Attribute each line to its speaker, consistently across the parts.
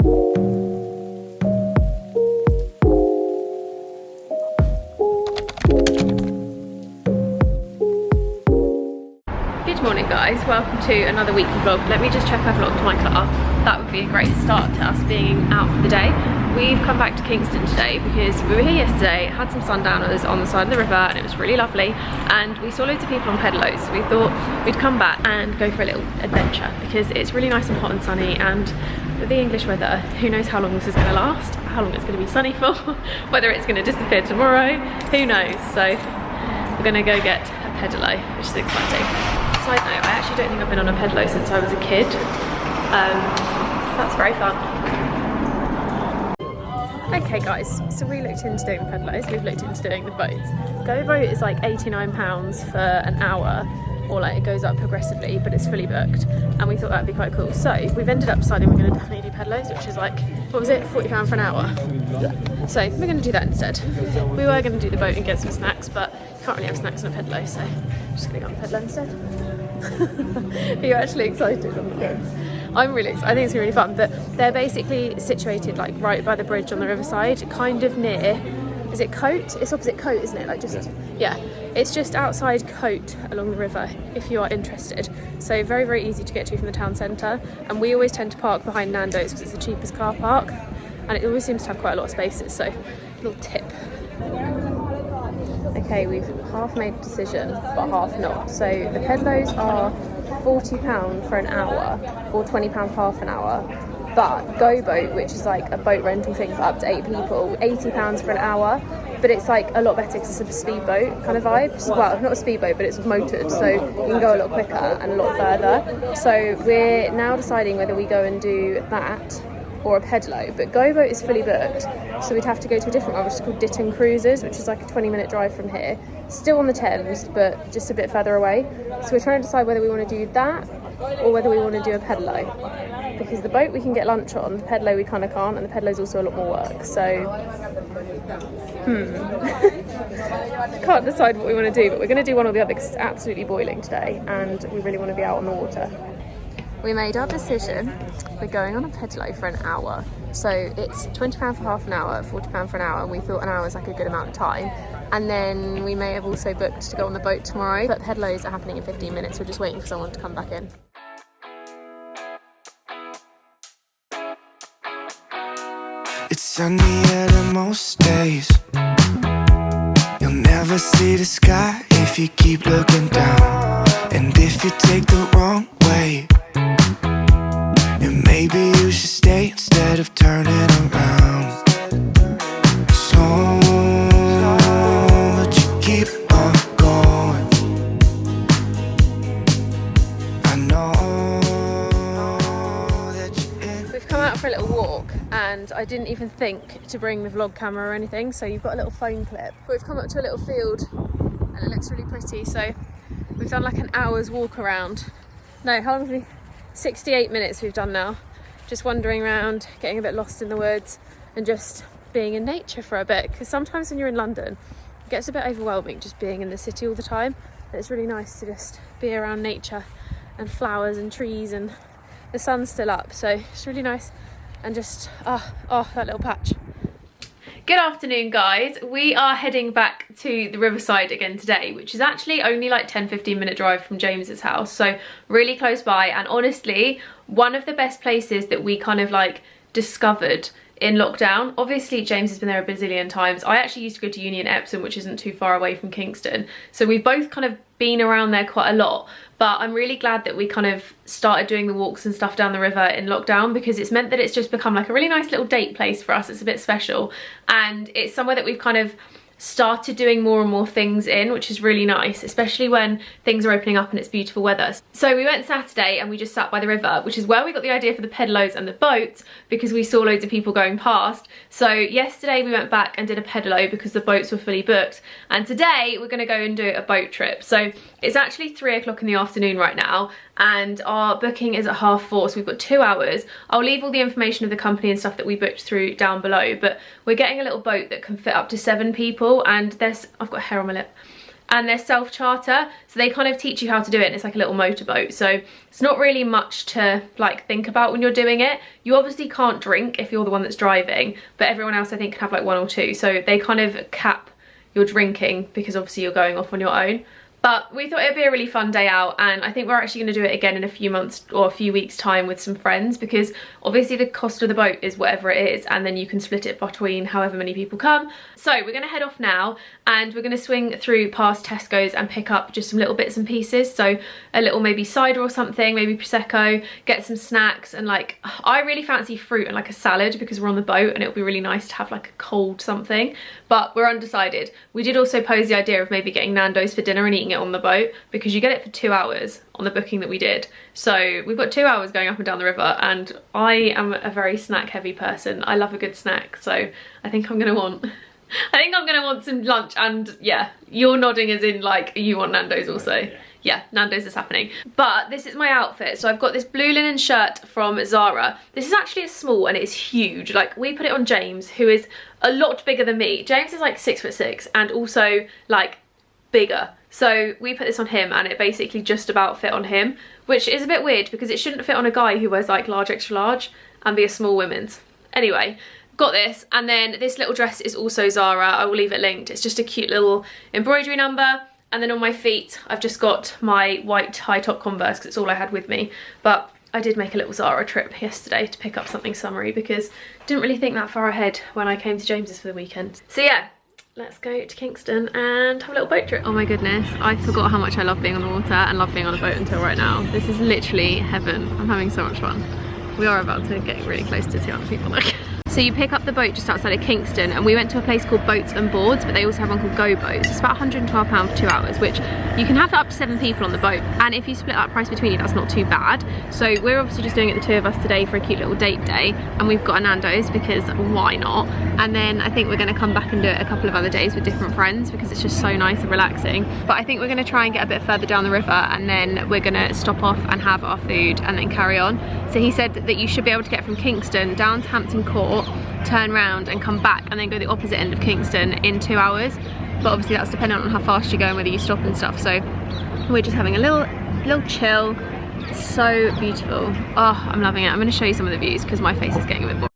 Speaker 1: Good morning guys, welcome to another weekly vlog. Let me just check I've locked my car. That would be a great start to us being out for the day. We've come back to Kingston today because we were here yesterday, had some sundowners on the side of the river and it was really lovely, and we saw loads of people on pedalos, so we thought we'd come back and go for a little adventure because it's really nice and hot and sunny, and with the English weather, who knows how long this is going to last, how long it's going to be sunny for, whether it's going to disappear tomorrow, who knows. So we're going to go get a pedalo, which is exciting. Side note, I actually don't think I've been on a pedalo since I was a kid. That's very fun. Okay guys, so we looked into doing the pedalos, we've looked into doing the boats. Go boat is like £89 for an hour, or like it goes up progressively, but it's fully booked, and we thought that'd be quite cool. So we've ended up deciding we're going to definitely do pedalos, which is like, what was it, £40 for an hour? So we're going to do that instead. We were going to do the boat and get some snacks, but you can't really have snacks on a pedalo, so I'm just going to go on the pedalo instead. Are you actually excited on the boat? I'm really excited. I think it's really fun, but they're basically situated like right by the bridge on the riverside, kind of near, is it Cote? It's opposite Cote, isn't it? Like just, yeah, it's just outside Cote along the river if you are interested. So very, very easy to get to from the town centre, and we always tend to park behind Nando's because it's the cheapest car park, and it always seems to have quite a lot of spaces, so little tip. Okay, we've half made a decision, but half not. So the pedalos are £40 for an hour, or £20 half an hour. But Go Boat, which is like a boat rental thing for up to 8 people, £80 for an hour. But it's like a lot better because it's a speedboat kind of vibes. Well, not a speedboat, but it's motored, so you can go a lot quicker and a lot further. So we're now deciding whether we go and do that or a pedalo, but Go Boat is fully booked, so we'd have to go to a different one, which is called Ditton Cruises, which is like a 20-minute drive from here, still on the Thames but just a bit further away. So we're trying to decide whether we want to do that or whether we want to do a pedalo, because the boat we can get lunch on, the pedalo we kind of can't, and the pedalo is also a lot more work, so can't decide what we want to do, but we're going to do one or the other because it's absolutely boiling today and we really want to be out on the water. We made our decision. We're going on a pedalo for an hour. So it's £20 for half an hour, £40 for an hour, and we thought an hour is like a good amount of time. And then we may have also booked to go on the boat tomorrow, but pedalos are happening in 15 minutes. We're just waiting for someone to come back in.
Speaker 2: It's sunny at most days. You'll never see the sky if you keep looking down. And if you take the wrong way, and maybe you should stay instead of turning around. So but you keep on going. I know that you're in.
Speaker 1: We've come out for a little walk, and I didn't even think to bring the vlog camera or anything, so you've got a little phone clip. But we've come up to a little field and it looks really pretty, so we've done like an hour's walk around. No, how long have we? 68 minutes we've done now. Just wandering around, getting a bit lost in the woods and just being in nature for a bit, because sometimes when you're in London it gets a bit overwhelming just being in the city all the time. And it's really nice to just be around nature and flowers and trees, and the sun's still up, so it's really nice. And just, that little patch. Good afternoon guys, we are heading back to the riverside again today, which is actually only like 10-15 minute drive from James's house, so really close by, and honestly one of the best places that we kind of like discovered in lockdown. Obviously James has been there a bazillion times. I actually used to go to uni in Epsom, which isn't too far away from Kingston, so we've both kind of been around there quite a lot, but I'm really glad that we kind of started doing the walks and stuff down the river in lockdown, because it's meant that it's just become like a really nice little date place for us. It's a bit special, and it's somewhere that we've kind of started doing more and more things in, which is really nice, especially when things are opening up and it's beautiful weather. So we went Saturday and we just sat by the river, which is where we got the idea for the pedalos and the boats, because we saw loads of people going past. So yesterday we went back and did a pedalo because the boats were fully booked, and today we're going to go and do a boat trip. So it's actually 3 o'clock in the afternoon right now, and our booking is at 4:30, so we've got 2 hours. I'll leave all the information of the company and stuff that we booked through down below, but we're getting a little boat that can fit up to 7 people, and I've got hair on my lip. and they're self-charter, so they kind of teach you how to do it, and it's like a little motorboat, so it's not really much to like think about when you're doing it. You obviously can't drink if you're the one that's driving, but everyone else I think can have like 1 or 2, so they kind of cap your drinking because obviously you're going off on your own. But we thought it'd be a really fun day out, and I think we're actually going to do it again in a few months or a few weeks time with some friends, because obviously the cost of the boat is whatever it is, and then you can split it between however many people come. So we're going to head off now, and we're going to swing through past Tesco's and pick up just some little bits and pieces, so a little maybe cider or something, maybe Prosecco, get some snacks, and like I really fancy fruit and like a salad because we're on the boat and it'll be really nice to have like a cold something, but we're undecided. We did also pose the idea of maybe getting Nando's for dinner and eating it on the boat, because you get it for 2 hours on the booking that we did. So we've got 2 hours going up and down the river, and I am a very snack heavy person. I love a good snack, so I think I'm gonna want some lunch. And yeah, you're nodding as in like you want Nando's also. Yeah, Nando's is happening. But this is my outfit. So I've got this blue linen shirt from Zara. This is actually a small and it's huge. Like we put it on James, who is a lot bigger than me. James is like 6'6" and also like bigger. So we put this on him and it basically just about fit on him, which is a bit weird because it shouldn't fit on a guy who wears like large extra large and be a small women's. Anyway, got this, and then this little dress is also Zara. I will leave it linked. It's just a cute little embroidery number. And then on my feet, I've just got my white high top Converse because it's all I had with me. But I did make a little Zara trip yesterday to pick up something summery because I didn't really think that far ahead when I came to James's for the weekend. So yeah, let's go to Kingston and have a little boat trip. Oh my goodness, I forgot how much I love being on the water and love being on a boat until right now. This is literally heaven. I'm having so much fun. We are about to get really close to 200 people though. So you pick up the boat just outside of Kingston, and we went to a place called Boats and Boards, but they also have one called Go Boats. It's about £112 for 2 hours, which you can have up to 7 people on the boat, and if you split that price between you, that's not too bad. So we're obviously just doing it the 2 of us today for a cute little date day, and we've got a Nando's because why not? And then I think we're going to come back and do it a couple of other days with different friends because it's just so nice and relaxing. But I think we're going to try and get a bit further down the river, and then we're going to stop off and have our food and then carry on. So he said that you should be able to get from Kingston down to Hampton Court, turn round and come back, and then go the opposite end of Kingston in 2 hours. But obviously that's dependent on how fast you go and whether you stop and stuff. So we're just having a little chill. It's so beautiful. Oh, I'm loving it. I'm going to show you some of the views because my face is getting a bit bored.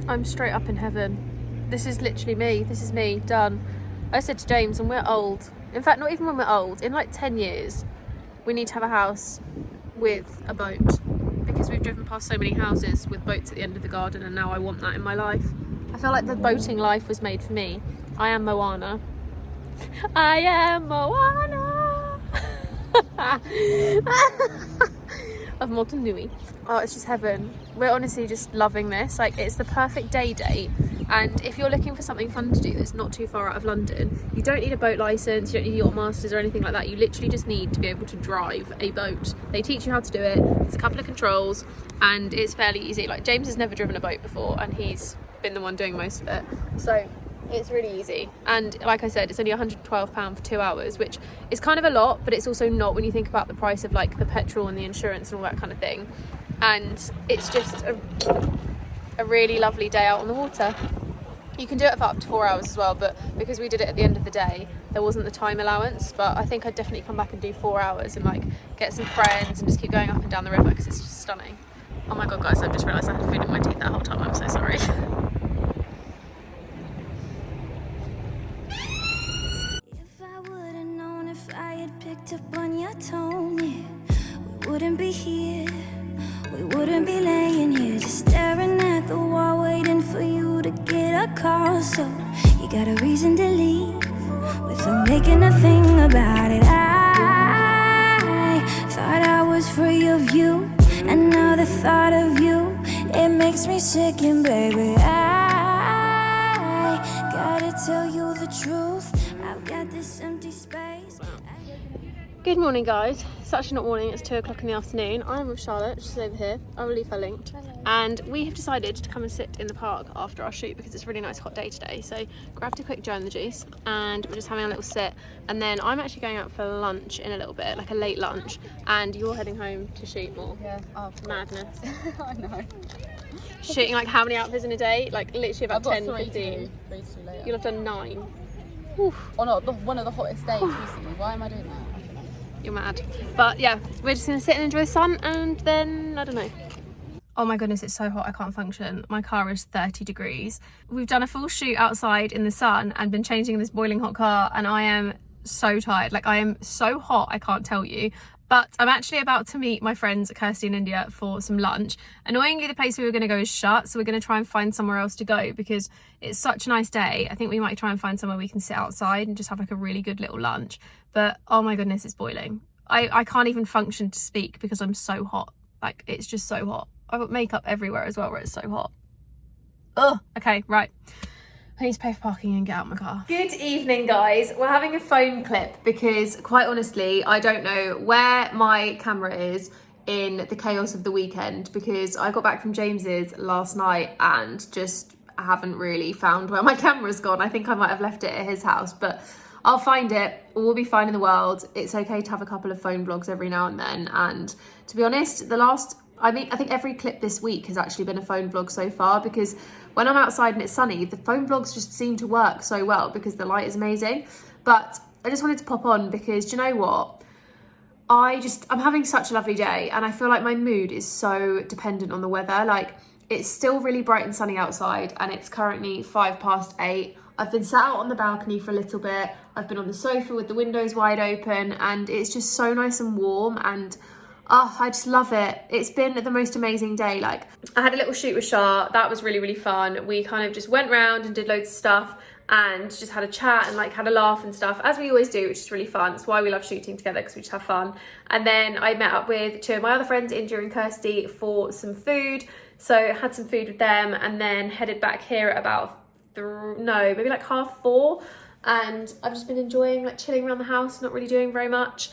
Speaker 1: I'm straight up in heaven. This is literally me. This is me, done. I said to James, and we're old. In fact, not even when we're old. In like 10 years, we need to have a house with a boat. Because we've driven past so many houses with boats at the end of the garden, and now I want that in my life. I feel like the boating life was made for me. I am Moana. I am Moana. Of Motunui. Oh, it's just heaven. We're honestly just loving this. Like, it's the perfect day date. And if you're looking for something fun to do that's not too far out of London, you don't need a boat license, you don't need yacht masters or anything like that. You literally just need to be able to drive a boat. They teach you how to do it. There's a couple of controls and it's fairly easy. Like, James has never driven a boat before and he's been the one doing most of it. So it's really easy. And like I said, it's only £112 for 2 hours, which is kind of a lot, but it's also not when you think about the price of like the petrol and the insurance and all that kind of thing. And it's just a really lovely day out on the water. You can do it for up to 4 hours as well, but because we did it at the end of the day, there wasn't the time allowance. But I think I'd definitely come back and do 4 hours and like get some friends and just keep going up and down the river because it's just stunning. Oh my god, guys, I've just realised I had food in my teeth that whole time. I'm so sorry.
Speaker 3: If I would have known, if I had picked up on your tone, yeah, we wouldn't be here. We wouldn't be laying here just staring at the wall waiting for call, so you got a reason to leave without making a thing about it. I thought I was free of you, and now the thought of you, it makes me sick. And baby, I gotta tell you the truth, I've got this empty space.
Speaker 1: Good morning, guys. It's actually not morning, it's 2 o'clock in the afternoon. I'm with Charlotte, she's over here. I'll leave her linked. Hello. And we have decided to come and sit in the park after our shoot because it's a really nice hot day today. So grabbed a quick Joe and the juice and we're just having a little sit. And then I'm actually going out for lunch in a little bit, like a late lunch. And you're heading home to shoot more.
Speaker 4: Yeah. Oh,
Speaker 1: madness.
Speaker 4: I know.
Speaker 1: Shooting like how many outfits in a day? Like literally about 10, 15.
Speaker 4: Three to do later.
Speaker 1: You'll have done 9. Oof.
Speaker 4: Or not, one of the hottest days recently. Why am I doing that?
Speaker 1: You're mad. But yeah, we're just gonna sit and enjoy the sun and then, I don't know. Oh my goodness, it's so hot, I can't function. My car is 30 degrees. We've done a full shoot outside in the sun and been changing this boiling hot car and I am so tired. Like I am so hot, I can't tell you. But I'm actually about to meet my friends Kirsty in India for some lunch. Annoyingly, the place we were going to go is shut, so we're going to try and find somewhere else to go because it's such a nice day. I think we might try and find somewhere we can sit outside and just have like a really good little lunch. But oh my goodness, it's boiling. I can't even function to speak because I'm so hot. Like it's just so hot. I've got makeup everywhere as well where it's so hot. Ugh. Okay, right. I need to pay for parking and get out of my car. Good evening, guys. We're having a phone clip because quite honestly, I don't know where my camera is in the chaos of the weekend because I got back from James's last night and just haven't really found where my camera's gone. I think I might have left it at his house, but I'll find it. We'll be fine in the world. It's okay to have a couple of phone vlogs every now and then. And to be honest, I think every clip this week has actually been a phone vlog so far because when I'm outside and it's sunny, the phone vlogs just seem to work so well because the light is amazing. But I just wanted to pop on because do you know what? I'm having such a lovely day and I feel like my mood is so dependent on the weather. Like it's still really bright and sunny outside and it's currently 8:05. I've been sat out on the balcony for a little bit. I've been on the sofa with the windows wide open and it's just so nice and warm and I just love it. It's been the most amazing day. Like I had a little shoot with Shah. That was really, really fun. We kind of just went round and did loads of stuff and just had a chat and like had a laugh and stuff as we always do, which is really fun. That's why we love shooting together because we just have fun. And then I met up with 2 of my other friends, India and Kirsty, for some food. So had some food with them and then headed back here at about maybe like 4:30. And I've just been enjoying like chilling around the house, not really doing very much.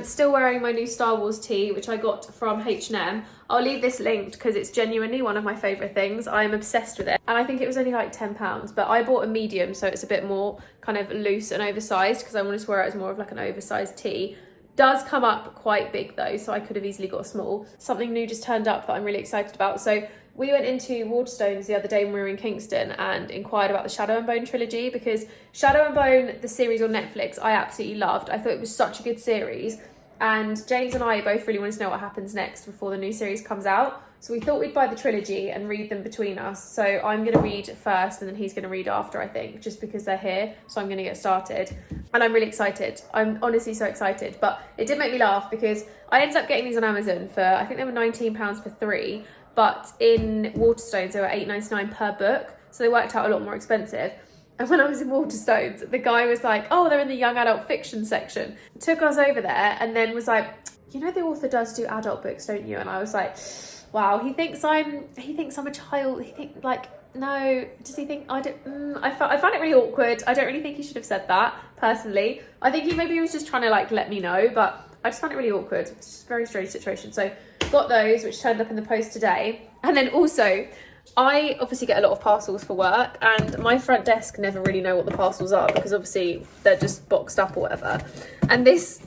Speaker 1: Still wearing my new Star Wars tee, which I got from H&M. I'll leave this linked because it's genuinely one of my favourite things. I'm obsessed with it. And I think it was only like £10, but I bought a medium, so it's a bit more kind of loose and oversized because I wanted to wear it as more of like an oversized tee. Does come up quite big though, so I could have easily got a small. Something new just turned up that I'm really excited about. So we went into Waterstones the other day when we were in Kingston and inquired about the Shadow and Bone trilogy because Shadow and Bone, the series on Netflix, I absolutely loved. I thought it was such a good series and James and I both really wanted to know what happens next before the new series comes out. So we thought we'd buy the trilogy and read them between us. So I'm going to read first and then he's going to read after, I think, just because they're here. So I'm going to get started. And I'm really excited. I'm honestly so excited. But it did make me laugh because I ended up getting these on Amazon for, I think they were £19 for 3. But in Waterstones, they were £8.99 per book. So they worked out a lot more expensive. And when I was in Waterstones, the guy was like, oh, they're in the young adult fiction section. Took us over there and then was like, you know, the author does do adult books, don't you? And I was like, wow, he thinks I'm a child. He thinks like, no, does he think I find it really awkward. I don't really think he should have said that personally. I think he was just trying to like let me know, but I just found it really awkward. It's just a very strange situation. So got those, which turned up in the post today. And then also, I obviously get a lot of parcels for work and my front desk never really know what the parcels are because obviously they're just boxed up or whatever. And this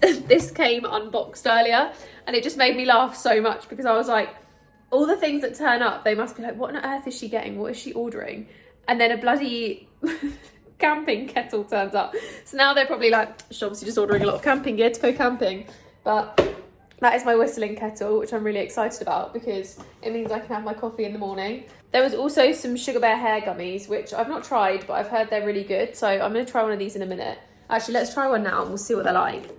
Speaker 1: came unboxed earlier and it just made me laugh so much because I was like, all the things that turn up, they must be like, what on earth is she getting? What is she ordering? And then a bloody camping kettle turns up. So now they're probably like, she's obviously just ordering a lot of camping gear to go camping. But that is my whistling kettle, which I'm really excited about because it means I can have my coffee in the morning. There was also some Sugar Bear hair gummies, which I've not tried, but I've heard they're really good. So I'm going to try one of these in a minute. Actually, let's try one now and we'll see what they're like.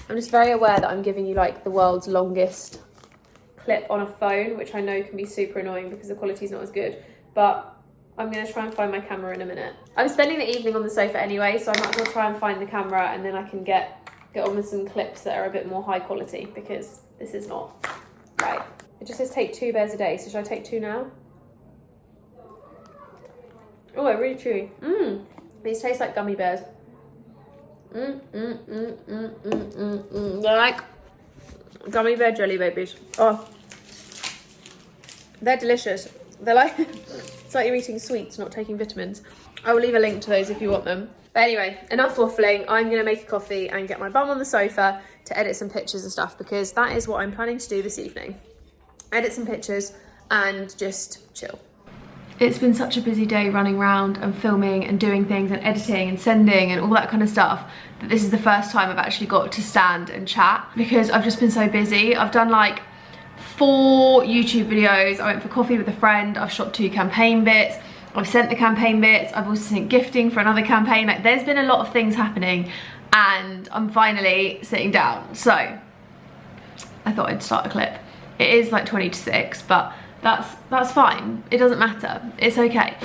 Speaker 1: I'm just very aware that I'm giving you like the world's longest clip on a phone, which I know can be super annoying because the quality's not as good. But I'm going to try and find my camera in a minute. I'm spending the evening on the sofa anyway, so I might as well try and find the camera, and then I can get on with some clips that are a bit more high quality, because this is not right. It just says take 2 bears a day, so should I take 2 now? Oh, they're really chewy. These taste like gummy bears. They're like gummy bear jelly babies. Oh, they're delicious. They're like, it's like you're eating sweets, not taking vitamins. I will leave a link to those if you want them. But anyway, enough waffling. I'm going to make a coffee and get my bum on the sofa to edit some pictures and stuff, because that is what I'm planning to do this evening. Edit some pictures and just chill. It's been such a busy day running around and filming and doing things and editing and sending and all that kind of stuff, that this is the first time I've actually got to stand and chat, because I've just been so busy. I've done like 4 YouTube videos. I went for coffee with a friend. I've shot 2 campaign bits. I've sent the campaign bits. I've also sent gifting for another campaign. Like, there's been a lot of things happening, and I'm finally sitting down. So I thought I'd start a clip. It is like 20 to 6, but that's fine. It doesn't matter. It's okay.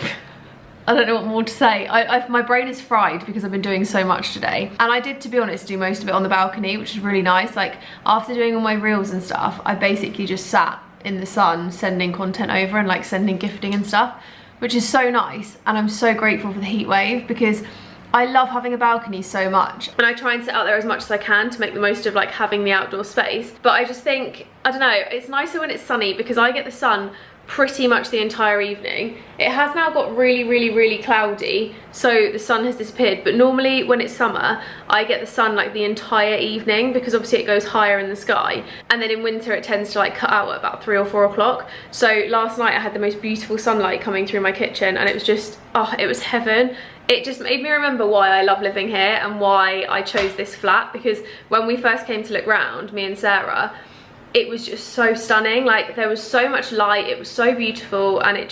Speaker 1: I don't know what more to say. My brain is fried because I've been doing so much today. And I did, to be honest, do most of it on the balcony, which is really nice. Like, after doing all my reels and stuff, I basically just sat in the sun sending content over and like sending gifting and stuff, which is so nice. And I'm so grateful for the heat wave, because I love having a balcony so much, and I try and sit out there as much as I can to make the most of like having the outdoor space. But I just think, I don't know, it's nicer when it's sunny, because I get the sun pretty much the entire evening. It has now got really cloudy, so the sun has disappeared, but normally when it's summer I get the sun like the entire evening, because obviously it goes higher in the sky, and then in winter it tends to like cut out at about 3 or 4 o'clock. So last night I had the most beautiful sunlight coming through my kitchen, and it was just, oh, it was heaven. It just made me remember why I love living here and why I chose this flat, because when we first came to look round, me and Sarah, it was just so stunning. Like, there was so much light, it was so beautiful, and it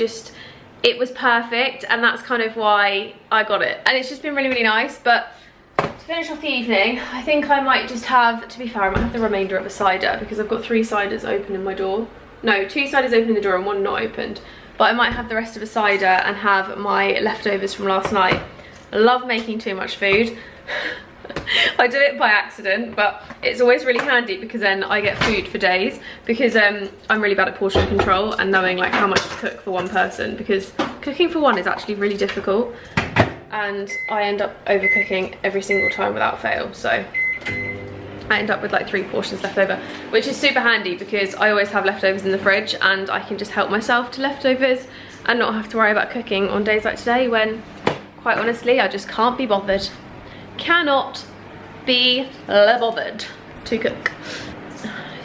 Speaker 1: was perfect, and that's kind of why I got it. And it's just been really nice. But to finish off the evening, I think I might just have, to be fair, I might have the remainder of a cider, because I've got 3 ciders open in my door. No, 2 ciders open in the door and 1 not opened. But I might have the rest of a cider and have my leftovers from last night. I love making too much food. I do it by accident, but it's always really handy, because then I get food for days, because I'm really bad at portion control and knowing like how much to cook for one person, because cooking for one is actually really difficult, and I end up overcooking every single time without fail. So I end up with like 3 portions left over, which is super handy, because I always have leftovers in the fridge, and I can just help myself to leftovers and not have to worry about cooking on days like today, when quite honestly I just can't be bothered. Cannot be bothered to cook.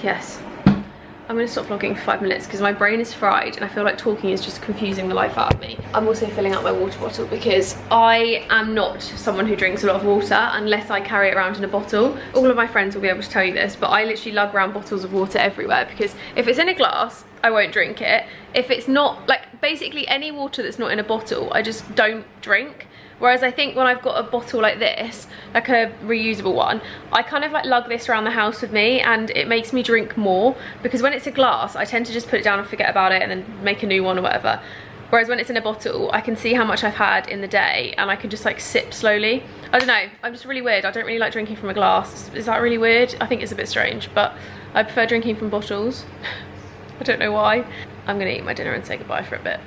Speaker 1: Yes, I'm gonna stop vlogging for 5 minutes because my brain is fried and I feel like talking is just confusing the life out of me. I'm also filling out my water bottle because I am not someone who drinks a lot of water unless I carry it around in a bottle. All of my friends will be able to tell you this, but I literally lug around bottles of water everywhere, because if it's in a glass, I won't drink it. If it's not, like, basically any water that's not in a bottle, I just don't drink. Whereas I think when I've got a bottle like this, like a reusable one, I kind of like lug this around the house with me, and it makes me drink more, because when it's a glass, I tend to just put it down and forget about it and then make a new one or whatever. Whereas when it's in a bottle, I can see how much I've had in the day and I can just like sip slowly. I don't know, I'm just really weird. I don't really like drinking from a glass. Is that really weird? I think it's a bit strange, but I prefer drinking from bottles. I don't know why. I'm gonna eat my dinner and say goodbye for a bit.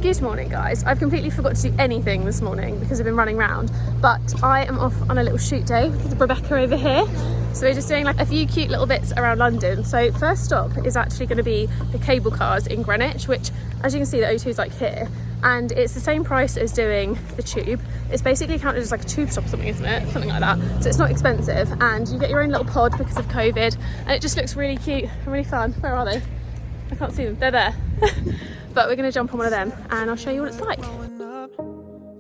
Speaker 1: Good morning, guys. I've completely forgot to do anything this morning because I've been running around, but I am off on a little shoot day with Rebecca over here. So we're just doing like a few cute little bits around London. So first stop is actually going to be the cable cars in Greenwich, which, as you can see, the O2 is like here, and it's the same price as doing the tube. It's basically counted as like a tube stop or something, isn't it? Something like that. So it's not expensive, and you get your own little pod because of COVID, and it just looks really cute and really fun. Where are they? I can't see them. They're there. But we're gonna jump on one of them and I'll show you what it's like.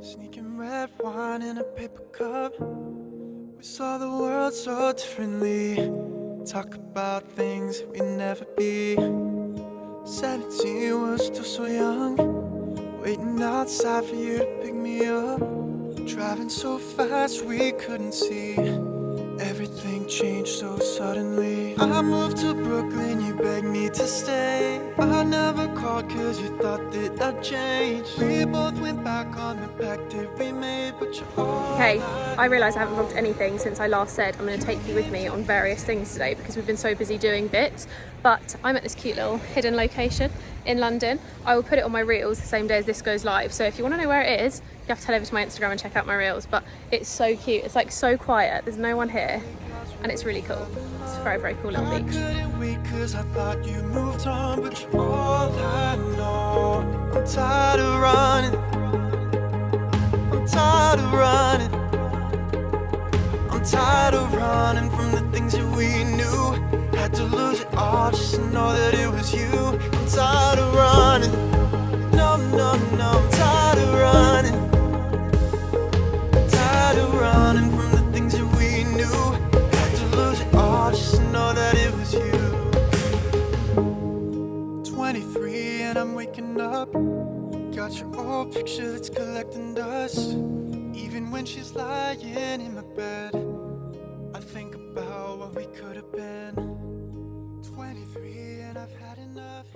Speaker 2: Sneaking red wine in a paper cup. We saw the world so differently. Talk about things we'd never be. 17 was still so young. Waiting outside for you to pick me up. Driving so fast we couldn't see everything changed so suddenly. I moved to Brooklyn, you begged me to stay. I never called cause you thought that I'd change. We both went back on the pact that we made, but you're all
Speaker 1: Okay, I realise I haven't vlogged anything since I last said I'm going to take you with me on various things today because we've been so busy doing bits. But I'm at this cute little hidden location in London. I will put it on my reels the same day as this goes live. So if you want to know where it is, you have to head over to my Instagram and check out my reels. But it's so cute. It's like so quiet. There's no one here. And it's really cool. It's a very, very cool little
Speaker 2: I
Speaker 1: beach.
Speaker 2: couldn't wait cause I thought you moved on, but you're all I know. I'm tired of running. I'm tired of running. I'm tired of running from the things that we knew. Had to lose it all just to know that it was you. I'm tired of running. No, no, no, I'm tired of running. I'm tired of running from the things that we knew. Had to lose it all just to know that it was you. 23 and I'm waking up. Got your old picture that's collecting dust. Even when she's lying in my bed, I think about what we could have been. 23 and I've had enough.